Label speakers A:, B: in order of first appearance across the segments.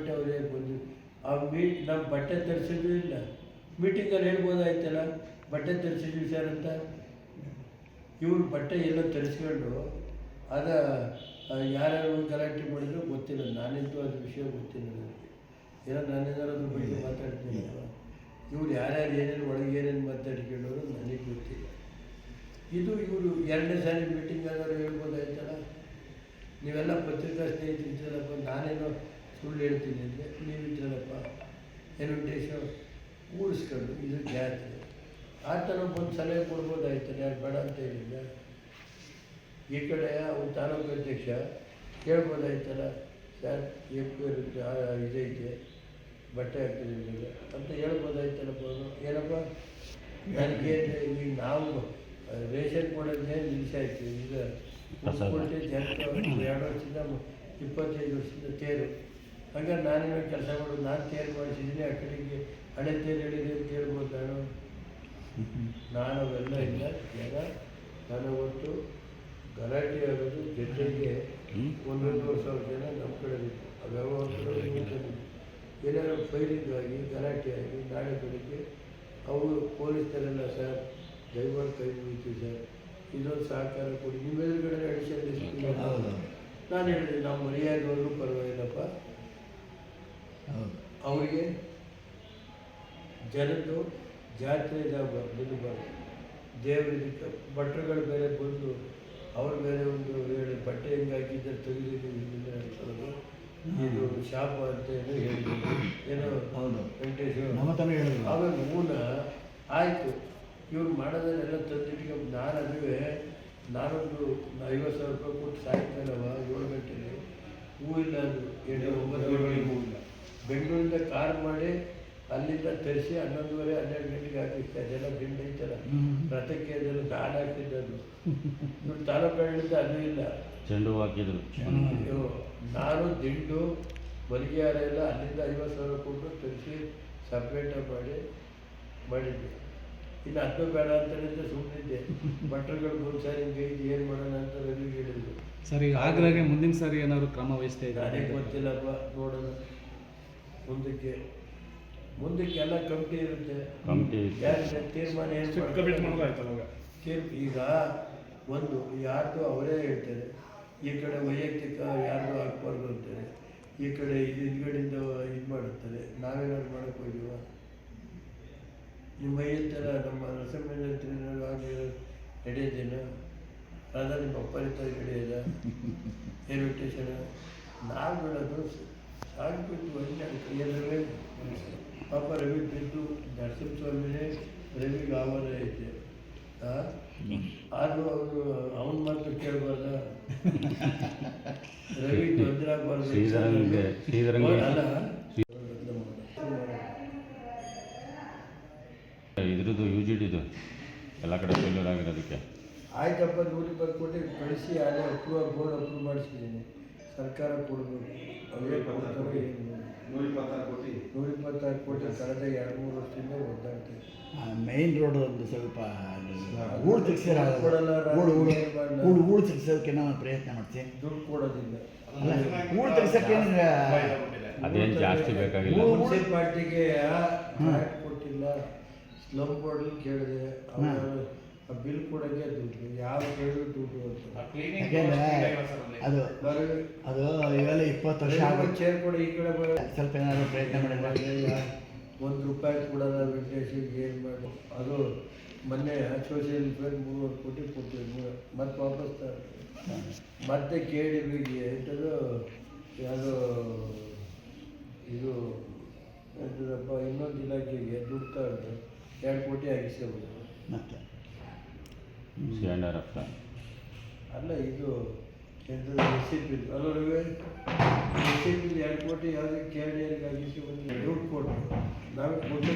A: ಬಟ್ಟೆ ಅವರೇ ಬಂದು ನಾವು ಬಟ್ಟೆ ತರಿಸಿದ್ರೂ ಇಲ್ಲ. ಮೀಟಿಂಗಲ್ಲಿ ಹೇಳ್ಬೋದಾಯ್ತಲ್ಲ ಬಟ್ಟೆ ತರಿಸಿದ್ವಿ ಸರ್ ಅಂತ. ಇವ್ರು ಬಟ್ಟೆ ಎಲ್ಲ ತರಿಸ್ಕೊಂಡು ಅದ ಯಾರ್ಯಾರು ಗಲಾಟೆ ಮಾಡಿದ್ರು ಗೊತ್ತಿಲ್ಲ. ನಾನಂತೂ ಅದ್ರ ವಿಷಯ ಗೊತ್ತಿಲ್ಲ ನನಗೆ. ಏನೋ ನಾನೇನಾದ್ರು ಅದ್ರ ಬಗ್ಗೆ ಮಾತಾಡ್ತೀನಿ. ಇವ್ರು ಯಾರ್ಯಾರು ಏನೇನು ಒಳಗೆ ಏನೇನು ಮಾತಾಡ್ಕೊಂಡವರು ನನಗೆ ಗೊತ್ತಿಲ್ಲ. ಇದು ಇವರು 2ನೇ ಸಾರಿ ಮೀಟಿಂಗ್ ಆದವರು ಹೇಳ್ಬೋದಾಯ್ತಲ್ಲ. ನೀವೆಲ್ಲ ಪತ್ರಿಕಾ ಸ್ನೇಹಿತರು ಇದ್ರಲ್ಲಪ್ಪ, ನಾನೇನೋ ಸುಳ್ಳು ಹೇಳ್ತೀನಿ ಅಂದರೆ ನೀವು ಇದ್ರಲ್ಲಪ್ಪ ವೆಂಕಟೇಶ ಕೂಡಿಸ್ಕೊಂಡು ಇದು ಜಾತ್ರೆ ಆ ಥರ ಒಂದು ಸಲಹೆ ಕೊಡ್ಬೋದಾಯ್ತಲ್ಲ. ಯಾರು ಬೇಡ ಅಂತ ಹೇಳಿಲ್ಲ. ಈ ಕಡೆ ಅವ್ರು ತಾಲೂಕು ಅಧ್ಯಕ್ಷ ಕೇಳ್ಬೋದಾಯ್ತಲ್ಲ, ಸರ್ ಇದೈತೆ ಬಟ್ಟೆ ಹಾಕ್ತಿದ್ದೀವಿ ಈಗ ಅಂತ ಹೇಳ್ಬೋದಾಯ್ತಲ್ಲಪ್ಪ. ಅವರು ಏನಪ್ಪ ನನಗೆ ಈಗ ನಾವು ರೇಷನ್ ಕೊಡೋದೇ ನಿಲ್ಲಿಸಾಯ್ತು. ಈಗ ಕೊಟ್ಟೆ ಜನಕ್ಕೆ 2 ವರ್ಷದಿಂದ 25 ವರ್ಷದಿಂದ ತೇರು. ಹಾಗಾದ್ರೆ ನಾನೇನೋ ಕೆಲಸ ಮಾಡೋದು, ನಾನು ತೇರು ಮಾಡಿಸಿದ್ದೀನಿ, ಆ ಕಡೆಗೆ ಹಳೆ ತೇರು ಹೇಳಿದೆ ಅಂತ ಹೇಳ್ಬೋದು. ನಾನು ಅವೆಲ್ಲ ಇಲ್ಲ. ಜನ ನಾನು ಅವತ್ತು ಗಲಾಟೆ ಆಗೋದು ಜೊತೆಗೆ 1,500 ಜನ ನಮ್ಮ ಕಡೆ ಇತ್ತು. ಅವ್ಯಾವ ಏನಾದ್ರು ಫೈರಿಂಗ್ ಆಗಿ ಗಲಾಟೆ ಆಗಿ ನಾಳೆ ಬೆಳಿಗ್ಗೆ ಅವರು ಪೊಲೀಸರೆಲ್ಲ ಸರ್ ದಯಮಾಡಿ ಕೈ ಮುಗಿತೀವಿ ಸರ್, ಇದೊಂದು ಸಹಕಾರ ಕೊಡಿ, ನಿಮ್ಮೆದುರುಗಡೆ ಅಡಿಷನ್ ನಾನು ಹೇಳಿದೆ ನಾವು ಮರ್ಯಾದೆವರೆಗೂ ಪರವಾಗಿಲ್ಲಪ್ಪ. ಅವರಿಗೆ ಜನದ್ದು ಜಾತ್ರೆ ನಿಲ್ಲಬಾರ್ದು. ದೇವರಿಗೆ ಭಟ್ರುಗಳು ಬೇರೆ ಬಂದು ಅವ್ರು ಬೇರೆ ಒಂದು ಹೇಳಿ ಬಟ್ಟೆ ಹೆಂಗೆ ಹಾಕಿದ್ದಾರೆ ತೆಗೆದಿದ್ದೀವಿ ಅನ್ಕೊಳ್ಳೋದು ಇದು ಶಾಪ ಅಂತ ಏನೋ ಹೇಳಿದ್ರು. ಏನೋ ವೆಂಕಟೇಶ್ ಆಮೇಲೆ ಮೂಲ ಆಯಿತು. ಇವ್ರು ಮಾಡೋದನ್ನೆಲ್ಲ ತಂದಿಟ್ಕೊಂಡು ನಾನೊಂದು 50,000 ರೂಪಾಯಿ ಕೊಟ್ಟು ಸಾಯಂಕಾಲವ 7 ಗಂಟೆಗೆ ಹೂ ಇಲ್ಲ ಅಂದರು. 9 ಹೂ ಇಲ್ಲ. ಬೆಂಗಳೂರಿಂದ ಕಾರ್ ಮಾಡಿ ಅಲ್ಲಿಂದ ತರಿಸಿ 11:30 12 ಗಂಟೆಗೆ ಹಾಕಿಸ್ತಾ ಅದೆಲ್ಲ ದಿಂಡು ಐತಲ್ಲ ರಥಕ್ಕೆ ಅದೆಲ್ಲ ದಾನ ಹಾಕಿದ್ದದು. ಇವ್ರು ತಾಲೂಕುಗಳಿಂದ ಅದು ಇಲ್ಲ,
B: ಚೆಂಡು ಹಾಕಿದ್ರು.
A: ನಾನು ದಿಂಡು ಮಲ್ಲಿಗೆ ಹಾರ ಎಲ್ಲ ಅಲ್ಲಿಂದ 50,000 ಕೊಟ್ಟು ತರಿಸಿ ಸಪ್ರೇಟಾಗಿ ಮಾಡಿದ್ದೆ. ಇನ್ನು ಅದು ಬೇಡ ಅಂತಲೇ ಸುಮ್ಮನಿದ್ದೆ. ಭಟ್ರುಗಳು ಬಂದು ಸರ್ ಹಿಂಗೆ ಏನು ಮಾಡೋಣ ಅಂತ ರವಿ ಹೇಳಿದ್ರು.
C: ಸರ್ ಈಗ ಆಗ್ರಾಗೆ ಮುಂದಿನ ಸಾರಿ ಏನಾದ್ರು ಕ್ರಮ ವಹಿಸ್ತಾ ಇದ್ದಾರೆ?
A: ನನಗೆ ಗೊತ್ತಿಲ್ಲಪ್ಪ, ನೋಡೋಣ ಮುಂದಕ್ಕೆ ಎಲ್ಲ ಕಮಿಟಿ ಇರುತ್ತೆ. ತೀರ್ಮಾನ ಈಗ ಒಂದು ಯಾರ್ದು ಅವರೇ ಹೇಳ್ತಾರೆ, ಈ ಕಡೆ ವೈಯಕ್ತಿಕ ಯಾರ್ದು ಹಾಕ್ಬಾರ್ದು ಅಂತಾರೆ, ಈ ಕಡೆ ಹಿಂದ್ಗಡೆಯಿಂದ ಇದು ಮಾಡುತ್ತಾರೆ. ನಾವೇನಾದ್ರು ಮಾಡೋಕ್ಕೆ ಹೋಗಿವ? ನಿಮ್ಮ ಥರ ನಮ್ಮ ನರಸಿಂಹರಾಜ ನಡೆಯೋದೇನು? ಅದ ನಿಮ್ಮ ಅಪ್ಪರಿತ ನಡೆಯೋದ ಇನ್ವಿಟೇಷನ್ ನಾವು ಬಿಡೋದು ಸಾಕ್ಬಿಟ್ಟು ಒಳ್ಳೆ ಕೈಯಲ್ಲವೇ. ಪಾಪ ರವಿ ಬಿದ್ದು ನರಸಿಂಹಸ್ವಾಮಿನೇ ರವಿಗೆ ಆವಾರ ಐತೆ. ಆದರೂ ಅವನ ಮಾತು ಕೇಳಬಾರ್ದ? ರವಿ ತೊಂದರೆ ಆಗಬಾರ್ದು ಅಲ್ಲ.
B: ಇದ್ರದ್ದು UGDದು ಎಲ್ಲ ಕಡೆ ಫೇಲ್ಯೂರ್ ಆಗಿರೋದಕ್ಕೆ
A: ಆಯ್ತಪ್ಪ 120 ಕೋಟಿ ಕಳಿಸಿ ಅಲ್ಲೇ ಬೋರ್ಡ್ ಅಪ್ರೂವ್ ಮಾಡಿಸಿದ್ದೀನಿ. ಸರ್ಕಾರ ಕೊಡಬೇಕು. ಅವೇ ಕೊಡ್ತಾರೆ. 126 ಕೋಟಿ ಕಳೆದ 2-3 ವರ್ಷದಿಂದ ಒದ್ದಾಡ್ತಾರೆ.
D: ಮೈನ್ ರೋಡ್ ಒಂದು ಸ್ವಲ್ಪ ಹೂಳು ತೆಗ್ಸೋದಕ್ಕೆ ನಾವು ಪ್ರಯತ್ನ ಮಾಡ್ತೀವಿ.
A: ದುಡ್ಡು ಕೊಡೋದಿಲ್ಲ.
D: ಹೂಳು ತೆಗ್ಸೋಕ್ಕೆ
B: ಅದೇನು ಜಾಸ್ತಿ ಬೇಕಾಗಿಲ್ಲ.
A: ಮುನ್ಸಿಪಾಲ್ಟಿಗೆ ಕೊಟ್ಟಿಲ್ಲ. ಸ್ಲಮ್ ಬೋರ್ಡ್ ಕೇಳಿದೆ, ಬಿಲ್ ಕೊಡೋಕ್ಕೆ ದುಡ್ಡು ಯಾವ ಕೇಳಿದ್ರು ದುಡ್ಡು ಅಂತ.
D: ಅದು ಇವೆಲ್ಲ 20 ವರ್ಷ
A: ಚೇರ್ ಕೊಡಿ ಈ ಕಡೆ ಬರೋ
D: ಸ್ವಲ್ಪ ಏನಾದ್ರು ಪ್ರಯತ್ನ ಮಾಡಿದ್ರೆ
A: ₹1 ಕೊಡೋದ ವೆಂಕಟೇಶಿಗೆ ಏನು ಮಾಡಿ. ಅದು ಮೊನ್ನೆ ಸೋಷಿಯಲ್ ವೆಲ್ಫೇರ್ 300 ಕೋಟಿ ಕೊಟ್ಟಿದ್ರು. ಮತ್ತೆ ವಾಪಸ್ ಮತ್ತೆ KDBಗೆ ಎಂಥದ್ದು ಯಾವುದೋ ಇದು ಎಂಥದಪ್ಪ ಇನ್ನೊಂದು ಇಲಾಖೆಗೆ ದುಡ್ಡು ತಗೊಂಡು 2 ಕೋಟಿ ಆಗಿಸ್ಕೋಬೋದು.
D: ಮತ್ತೆ
A: ಅಲ್ಲ ಇದು ಎಂಥದ್ದು SCP ಅಲ್ಲವೇ SCP 2 ಕೋಟಿ ಯಾವುದೇ KDRಗೆ ಆಗಿಸ್ಕೊಂಡು ದುಡ್ಡು ಕೊಟ್ಟು ನಾವು ಕೊಟ್ಟು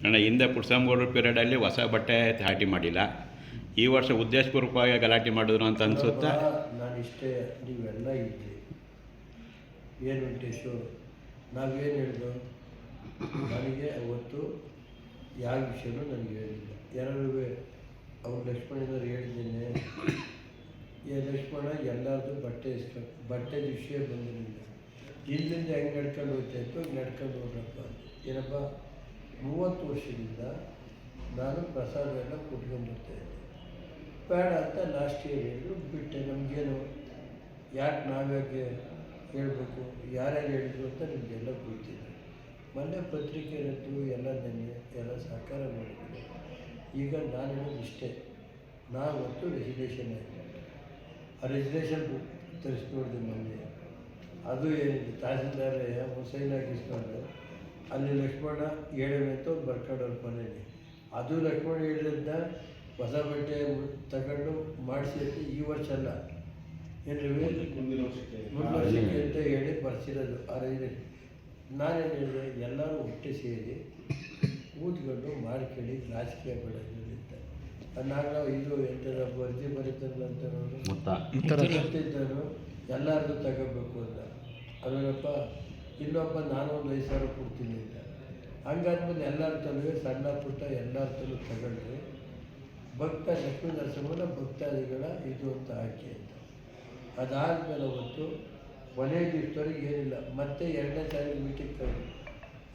E: ಅಣ್ಣ ಹಿಂದೆ ಪುಟ್ಸಂಗೌಡ್ರ ಪೀರಿಯಡಲ್ಲಿ ಹೊಸ ಬಟ್ಟೆ ಧಾಟಿ ಮಾಡಿಲ್ಲ. ಈ ವರ್ಷ ಉದ್ದೇಶಪೂರ್ವಕವಾಗಿ ಗಲಾಟೆ ಮಾಡಿದ್ರು ಅಂತ ಅನಿಸುತ್ತಾ?
A: ನಾನು ಇಷ್ಟೇ, ನೀವೆಲ್ಲ ಇದ್ರಿ ಏನು ವೆಂಕಟೇಶು ನಾವೇನು ಹೇಳಿದ್ರು? ನನಗೆ ಅವತ್ತು ಯಾವ ವಿಷಯನೂ ನನಗೆ ಹೇಳಿಲ್ಲ. ಯಾರು ಅವ್ರು ಲಕ್ಷ್ಮಣನವ್ರು ಹೇಳಿದ್ದೇನೆ ಲಕ್ಷ್ಮಣ ಎಲ್ಲರದು ಬಟ್ಟೆ ಇಸ್ಕೊಂಡು ಬಟ್ಟೆ ವಿಷಯ ಬಂದಿರಲಿಲ್ಲ. ಇಲ್ಲಿಂದ ಹೆಂಗೆ ನಡ್ಕೊಂಡು ಹೋಗ್ತಾ ಇತ್ತು ನಡ್ಕೊಂಡು ಹೋಗ್ರಪ್ಪ. ಏನಪ್ಪ 30 ವರ್ಷದಿಂದ ನಾನು ಪ್ರಸಾದ ಎಲ್ಲ ಕೊಟ್ಕೊಂಡು ಬರ್ತಾಯಿದ್ದೆ. ಬೇಡ ಅಂತ ಲಾಸ್ಟ್ ಇಯರ್ ಹೇಳಿದ್ರು, ಬಿಟ್ಟೆ. ನಮಗೇನು ಯಾಕೆ ನಾವ್ಯಾಕೆ ಹೇಳಬೇಕು, ಯಾರ್ಯಾರು ಹೇಳಿದ್ರು ಅಂತ ನಿಮಗೆಲ್ಲ ಗೊತ್ತಿದೆ. ಮೊನ್ನೆ ಪತ್ರಿಕೆ ಇರೋದು ಎಲ್ಲ ನನಗೆ ಎಲ್ಲ ಸಹಕಾರ ಮಾಡಿದ್ರು. ಈಗ ನಾನು ಹೇಳೋದು ಇಷ್ಟೇ, ನಾವತ್ತು ರೆಸಿಗ್ನೇಷನ್ ಆಯಿತು. ಆ ರೆಸಿಗ್ನೇಷನ್ ತರಿಸಿ ನೋಡಿದೆ ಮೊನ್ನೆ. ಅದು ಏನಿದೆ ತಹಸೀಲ್ದಾರ ಸೈನ್ ಹಾಕಿಸ್ಕೊಂಡು ಅಲ್ಲಿ ಲಕ್ಷ್ಮಣ ಹೇಳವೆ ಅಂತ ಒಂದು ಬರ್ಕೊಂಡವ್ರ ಮನೇಲಿ. ಅದು ಲಕ್ಷ್ಮಣ ಹೇಳಿದ್ದ ಹೊಸ ಬಟ್ಟೆ ತಗೊಂಡು ಮಾಡಿಸಿ ಈ ವರ್ಷ ಅಲ್ಲ, ಏನು ಮುಂದಿನ ವರ್ಷಕ್ಕೆ ಅಂತ ಹೇಳಿ ಬರ್ಸಿರೋದು. ಆ ರೆಸಿಗ್ನೇಷನ್ ನಾನೇನು ಹೇಳಿದೆ, ಎಲ್ಲರೂ ಒಟ್ಟೆ ಸೇರಿ ಕೂತ್ಕೊಂಡು ಮಾಡ್ಕೊಳ್ಳಿ, ರಾಜಕೀಯ ಬೆಳೆದಿದ್ದ. ನಾನು ಇದು ಎಂಥದ ಅರ್ಜಿ ಬರೀತಾರಲ್ಲ ಅಂತ ಗೊತ್ತಿದ್ದನು ಎಲ್ಲರದು ತಗೋಬೇಕು ಅಂತ. ಅದೇನಪ್ಪ ಇನ್ನೊಬ್ಬ ನಾನು ಒಂದು 5,000 ಕೊಡ್ತೀನಿ ಅಂತ. ಹಂಗಾದ್ಮೇಲೆ ಎಲ್ಲರ ತಲುವೆ ಸಣ್ಣ ಪುಟ್ಟ ಎಲ್ಲರ ತಲೂ ತಗೊಂಡ್ರೆ ಭಕ್ತ ಲಕ್ಷ್ಮೀ ನರಸಿಂಹನ ಭಕ್ತಾದಿಗಳ ಇದು ಅಂತ ಹಾಕಿ ಅಂತ. ಅದಾದಮೇಲೆ ಅವತ್ತು ಕೊನೆ ದಿವಸದವರೆಗೆ ಏನಿಲ್ಲ. ಮತ್ತೆ 2ನೇ ತಾರೀಕು ಮೀಟಿಂಗ್ ಕರೆದು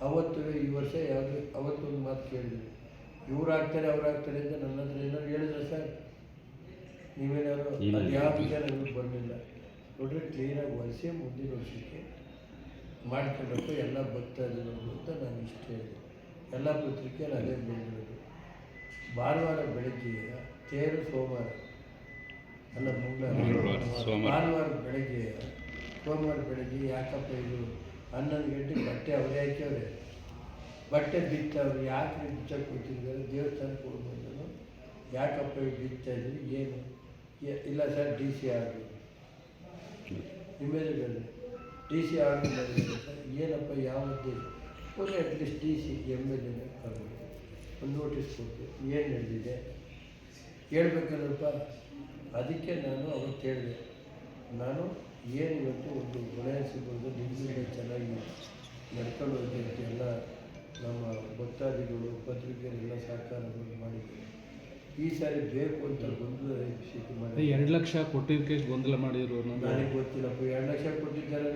A: ಅವತ್ತು ಈ ವರ್ಷ ಯಾವುದು ಅವತ್ತೊಂದು ಮಾತು ಕೇಳಿದ್ವಿ, ಇವ್ರು ಆಗ್ತಾರೆ ಅವ್ರು ಆಗ್ತಾರೆ ಅಂತ ನನ್ನ ಹತ್ರ ಏನಾದ್ರು ಹೇಳಿದ್ರೆ ಸರ್ ನೀವೇನಾದ್ರು ಅದು ಯಾವ ವಿಚಾರ ನಮಗೆ ಬರಲಿಲ್ಲ. ನೋಡ್ರಿ ಕ್ಲೀನಾಗಿ ಒರೆಸಿ ಮುಂದಿನ ವರ್ಷಕ್ಕೆ ಮಾಡ್ಕೊಂಡಪ್ಪ ಎಲ್ಲ ಭಕ್ತಾದಿಗಳು ಅಂತ ನಾನು ಇಷ್ಟು ಹೇಳಿದೆ. ಎಲ್ಲ ಪತ್ರಿಕೆಯಲ್ಲಿ ಅದೇ ಬಂದಿರೋದು. ಭಾನುವಾರ ಬೆಳಗ್ಗೆ ತೇರು ಸೋಮವಾರ ಅಲ್ಲ ಭಾನುವಾರ ಬೆಳಗ್ಗೆ ಸೋಮವಾರ ಬೆಳಗ್ಗೆ ಯಾಕಪ್ಪ ಇದು 11 ಗಂಟೆಗೆ ಬಟ್ಟೆ ಅವರೇ ಹಾಕ್ಯವ್ರೆ, ಬಟ್ಟೆ ಬಿತ್ತವ್ರು. ಯಾಕೆ ಬಿಚ್ಚಕ್ಕೆ ಕೊಟ್ಟಿದ್ದಾರೆ, ದೇವಸ್ಥಾನಕ್ಕೆ ಹೋಗ್ಬೋದು, ಯಾಕಪ್ಪ ಬಿತ್ತಾ ಇದ್ರಿ ಏನು? ಇಲ್ಲ ಸರ್ DC ಆರ್ಡ್ರು ನಿಮ್ಮೆದುರುಗಡೆ DC ಆರ್ಡ್ರು ಮಾಡಿದ್ದಾರೆ ಸರ್. ಏನಪ್ಪ ಯಾವ ಉದ್ದೇಶ? ಒಂದು ಅಟ್ಲೀಸ್ಟ್ DC MLA ಕರ್ಬೋದು, ಒಂದು ನೋಟಿಸ್ ಕೊಟ್ಟು ಏನು ನಡೆದಿದೆ ಹೇಳ್ಬೇಕಲ್ಲಪ್ಪ. ಅದಕ್ಕೆ ನಾನು ಅವತ್ತು ಹೇಳಿದೆ, ನಾನು ಏನು ಇವತ್ತು ಒಂದು ಗುಣ ಸಿಗೋದು ನಿಮ್ಮಿಂದ ಚೆನ್ನಾಗಿ ನಡ್ಕೊಂಡು ಹೋಗಿ ಅಂತ ಎಲ್ಲ ನಮ್ಮ ಭಕ್ತಾದಿಗಳು ಪತ್ರಿಕೆಯರೆಲ್ಲ ಸಹಕಾರಗಳು ಮಾಡಿದ್ದಾರೆ. ಈ ಸಾರಿ ಬೇಕು ಅಂತ ಗೊಂದಲ ಮಾಡಿ
C: 2 ಲಕ್ಷ ಕೊಟ್ಟಿದ್ದಕ್ಕೆ ಗೊಂದಲ ಮಾಡಿದ್ರು ಅನ್ನೋದು
A: ನನಗೆ ಗೊತ್ತಿಲ್ಲಪ್ಪ. 2 ಲಕ್ಷ ಕೊಟ್ಟಿದ್ದಾರೆ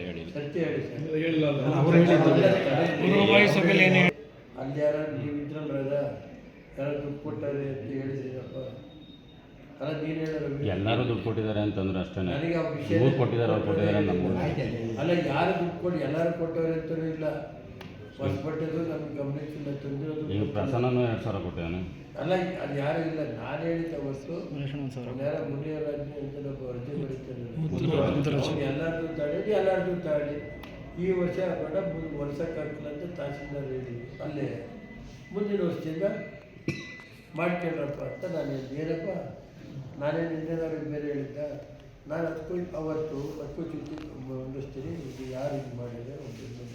A: ಹೇಳಿದ್ರು, ಸತ್ಯ ಹೇಳಿ ಸರ್. ಅಲ್ಲಿ ಯಾರು ನೀವು ಇದ್ರಲ್ಲ ಯಾರು ದುಡ್ಡು ಕೊಟ್ಟಾರೆ ಅಂತ ಹೇಳಿದ್ರಪ್ಪ. ಅಲ್ಲ ನೀನು ಹೇಳೋದು
B: ಎಲ್ಲರೂ ದುಡ್ಡು ಕೊಟ್ಟಿದ್ದಾರೆ ಅಂತಂದ್ರೆ ಅಷ್ಟೇ.
A: ನನಗೆ ಆ ವಿಷಯ
B: ಇವ್ರು ಕೊಟ್ಟಿದ್ದಾರೆ ಅವ್ರು ಕೊಟ್ಟಿದ್ದಾರೆ ನಮ್ಮ
A: ಅಲ್ಲ, ಯಾರು ದುಡ್ಡು ಕೊಟ್ಟು ಎಲ್ಲರೂ ಕೊಟ್ಟವ್ರೆ ಅಂತಲೂ ಇಲ್ಲ. ಹೊಸ ಬಟ್ಟೆದು ನಮ್ಗೆ ಗಮನಿಸಿಲ್ಲ, ತಂದಿರೋದು.
B: ಈಗ ಪ್ರಸನ್ನೂ 2,000 ಕೊಟ್ಟಿದ್ದಾನೆ.
A: ಅಲ್ಲ ಅದು ಯಾರು ಇಲ್ಲ, ನಾನು ಹೇಳಿದ್ದ ಹೊತ್ತು ಯಾರ ಮುನಿಯರಾಜ್ಞೆ ಅಂತ ಒಬ್ಬ ಅರ್ಜಿ ಬರೀತಾರೆ, ಎಲ್ಲರದು ತಾಳಿ ಎಲ್ಲರದು ತಾಳಿ ಈ ವರ್ಷ ಬೇಡ ವರ್ಷಕ್ಕಾಗಲ್ಲ ಅಂತ ತಹಸೀಲ್ದಾರ್ ಹೇಳಿದ್ವಿ. ಅಲ್ಲೇ ಮುಂದಿನ ವರ್ಷದಿಂದ ಮಾಡ್ಕೊಂಡ್ರಪ್ಪ ಅಂತ ನಾನು ಹೇಳಿದೆ. ಏನಪ್ಪ ನಾನೇನು ಇನ್ನೇನಾದ್ರು ಬೇರೆ ಹೇಳಿದ್ದ? ನಾನು ಅದಕ್ಕೂ ಚುಟ್ಟಿ ಹೊಂದಿಸ್ತೀನಿ. ಇದು ಯಾರು ಇದು ಮಾಡಿದೆ ಒಂದು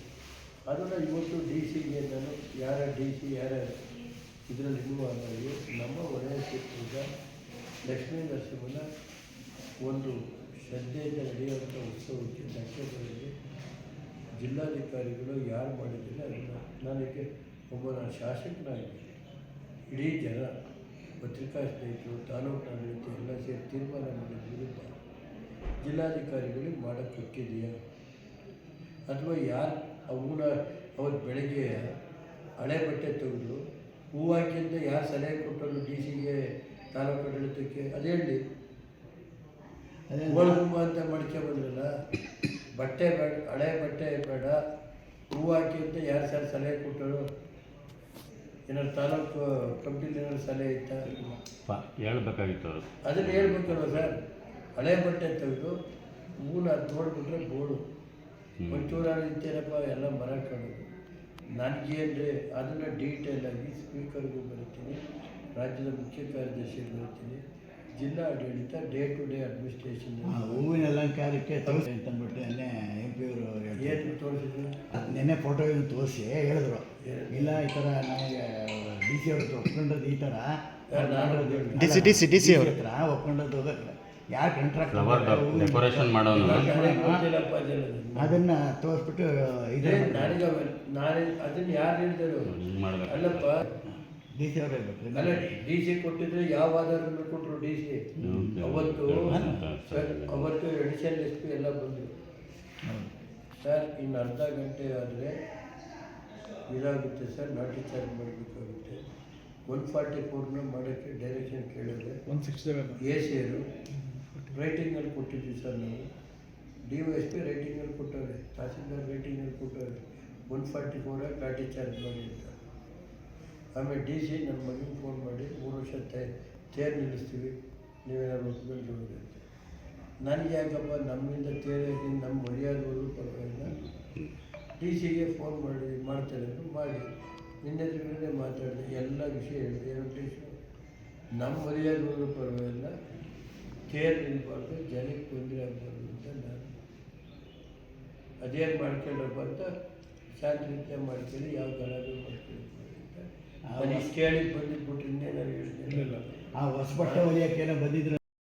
A: ಅದನ್ನು ಇವತ್ತು DCಗೆ ನಾನು ಯಾರ DC ಯಾರ್ಯಾರು ಇದರಲ್ಲಿ ಇನ್ವಾಲ್ವ್ ಆಗಿ ನಮ್ಮ ಒಳ್ಳೆಯ ಕ್ಷೇತ್ರದ ಲಕ್ಷ್ಮೀ ನರಸಿಂಹನ ಒಂದು ಶ್ರದ್ಧೆಯಿಂದ ನಡೆಯುವಂಥ ಉತ್ಸವಕ್ಕೆ ಧಕ್ಕೆ ಜಿಲ್ಲಾಧಿಕಾರಿಗಳು ಯಾರು ಮಾಡಿದ್ದಿಲ್ಲ ಅದನ್ನು ನನಗೆ ಒಬ್ಬ ಶಾಸಕನಾಗಿ ಇಡೀ ಜನ ಪತ್ರಿಕಾ ಸ್ನೇಹಿತರು ತಾಲೂಕು ಆಡಳಿತ ಎಲ್ಲ ಸೇರಿ ತೀರ್ಮಾನ ಮಾಡಿದ ವಿರುದ್ಧ ಜಿಲ್ಲಾಧಿಕಾರಿಗಳಿಗೆ ಮಾಡೋಕ್ಕೆ ಕೊಟ್ಟಿದೆಯಾ ಅಥವಾ ಯಾರು ಅವತ್ತು ಬೆಳಗ್ಗೆ ಹಳೆ ಬಟ್ಟೆ ತೆಗೆದು ಹೂ ಹಾಕಿ ಅಂತ ಯಾರು ಸಲಹೆ ಕೊಟ್ಟರು DCಗೆ ತಾಲೂಕು ಆಡಳಿತಕ್ಕೆ? ಅದು ಹೇಳಿ. ಹೋಳ್ಗುಂಬ ಅಂತ ಬಂದ್ರಲ್ಲ, ಬಟ್ಟೆ ಬೇಡ, ಹಳೆ ಬಟ್ಟೆ ಬೇಡ, ಹೂ ಹಾಕಿ ಅಂತ ಯಾರು ಸರ್ ಸಲಹೆ ಕೊಟ್ಟರು? ಏನಾದ್ರು ತಾಲೂಕು ಕಮಿಟಿಲಿ ಏನಾದ್ರು ಸಲಹೆ ಇತ್ತಾ?
B: ಹೇಳ್ಬೇಕಾಗಿತ್ತು ಅವರು. ಅದನ್ನು
A: ಹೇಳ್ಬೇಕಲ್ವ ಸರ್. ಹಳೆ ಬಟ್ಟೆ ತೆಗೆದು ಹೂನ ನೋಡ್ಬಿಟ್ರೆ ಬೋಡು ಒಂಚೂರಾರು ಇತ್ತೇನಪ್ಪ ಎಲ್ಲ ಮರ ಕಾಣೋದು. ನನಗೇನ್ರಿ ಅದನ್ನು ಡೀಟೇಲಾಗಿ ಸ್ಪೀಕರ್ಗೂ ಬರೀತೀನಿ, ರಾಜ್ಯದ ಮುಖ್ಯ ಕಾರ್ಯದರ್ಶಿಗೆ ಬರೀತೀನಿ, ಜಿಲ್ಲಾ ಆಡಳಿತ ಡೇ ಟು ಡೇ ಅಡ್ಮಿನಿಸ್ಟ್ರೇಷನ್
D: ಹೂವಿನ ಅಲಂಕಾರಕ್ಕೆ ತೋರಿಸಿ ಅಂತಂದ್ಬಿಟ್ಟು ನಿನ್ನೆ MP ಅವರು
A: ಏನು ತೋರಿಸಿದ್ರು?
D: ನಿನ್ನೆ ಫೋಟೋ ತೋರಿಸಿ ಹೇಳಿದ್ರು, ಇಲ್ಲ ಈ ಥರ ನಮಗೆ DC ಅವ್ರು ಒಪ್ಕೊಂಡದ್ದು ಈ ಥರ DC ಅವ್ರ ಹತ್ರ ಒಪ್ಕೊಂಡದ್ದು ಯಾರು ಕಾಂಟ್ರಾಕ್ಟ್
B: ಡೆಕೋರೇಷನ್ ಮಾಡೋನು
D: ಅದನ್ನು ತೋರಿಸ್ಬಿಟ್ಟು
A: ನನಗೆ ನಾನು ಅದನ್ನು ಯಾರು ಹೇಳಿದರು? ಅಲ್ಲಪ್ಪ
D: ಡಿ ಸಿ ಅವರೇ ಇರ್ಬೇಕು.
A: ಅಲ್ಲ ಡಿ ಸಿ ಕೊಟ್ಟಿದ್ರೆ ಯಾವ ಆಧಾರದಲ್ಲಿ ಕೊಟ್ಟರು ಡಿ ಸಿ ಅವತ್ತು ಅವತ್ತು ಎಡಿಷನಲ್ ಎಸ್ ಪಿ ಎಲ್ಲ ಬಂದರು.
D: ಹೌದು.
A: ಸರ್ ಇನ್ನು ಅರ್ಧ ಗಂಟೆ ಆದರೆ ಇದಾಗುತ್ತೆ ಸರ್, ಲಾಠಿ ಚಾರ್ಜ್ ಮಾಡಬೇಕಾಗುತ್ತೆ. 144ನ ಮಾಡೋಕ್ಕೆ ಡೈರೆಕ್ಷನ್ ಕೇಳಿದ್ರೆ
C: 167
A: ಎ ಸಿ ಅವರು ರೈಟಿಂಗಲ್ಲಿ ಕೊಟ್ಟಿದ್ವಿ ಸರ್ ನಾವು. ಡಿ ವೈ ಎಸ್ ಪಿ ರೈಟಿಂಗಲ್ಲಿ ಕೊಟ್ಟವ್ರೆ, ತಹಸೀಲ್ದಾರ್ ರೈಟಿಂಗಲ್ಲಿ ಕೊಟ್ಟವ್ರೆ 144 ಲಾಠಿ ಚಾರ್ಜ್ ಮಾಡಿ ಅಂತ. ಆಮೇಲೆ ಡಿ ಸಿ ನನ್ನ ಮಗನಿಗೆ ಫೋನ್ ಮಾಡಿ 3 ವರ್ಷ ತೇರು ನಿಲ್ಲಿಸ್ತೀವಿ, ನೀವೇನಾದ್ರು ಒಪ್ಕೊಂಡು ಹೋಗಿ ಅಂತ. ನನಗೆ ಯಾಕಪ್ಪ ನಮ್ಮಿಂದ ತೇರಾಗಿ ನಮ್ಮ ಮರ್ಯಾದೆ ಹೋದ್ರು ಪರವಾಗಿಲ್ಲ, ಡಿ ಸಿಗೆ ಫೋನ್ ಮಾಡ್ತಾರೆ ಮಾಡಿ ನಿನ್ನೆದುರುಗಡೆ ಮಾತಾಡಿದೆ, ಎಲ್ಲ ವಿಷಯ ಹೇಳಿದೆ. ಏನು ನಮ್ಮ ಮರ್ಯಾದೆ ಹೋದ್ರು ಪರವಾಗಿಲ್ಲ, ತೇರು ನಿಲ್ಬಾರ್ದು, ಜನಕ್ಕೆ ತೊಂದರೆ ಆಗಬಾರ್ದು ಅಂತ ನಾನು ಅದೇನು ಮಾಡ್ಕೊಂಡ್ರಪ್ಪ ಅಂತ ಶಾಂತಿ ರೀತಿಯ ಮಾಡ್ಕೊಂಡು ಯಾವ ಗಲಾಟೆ ಮಾಡ್ಕೊಂಡು ಅಂತ ನಾನು ಇಷ್ಟು ಹೇಳಿ ಬಂದಿದ್ಬಿಟ್ರೆ ಇನ್ನೇನಾದ್ರು ಹೇಳಿದೆ.
D: ಆ ಹೊಸ ಬಟ್ಟೆ ಹೊಲಿಯೋಕ್ಕೇನೋ ಬಂದಿದ್ರು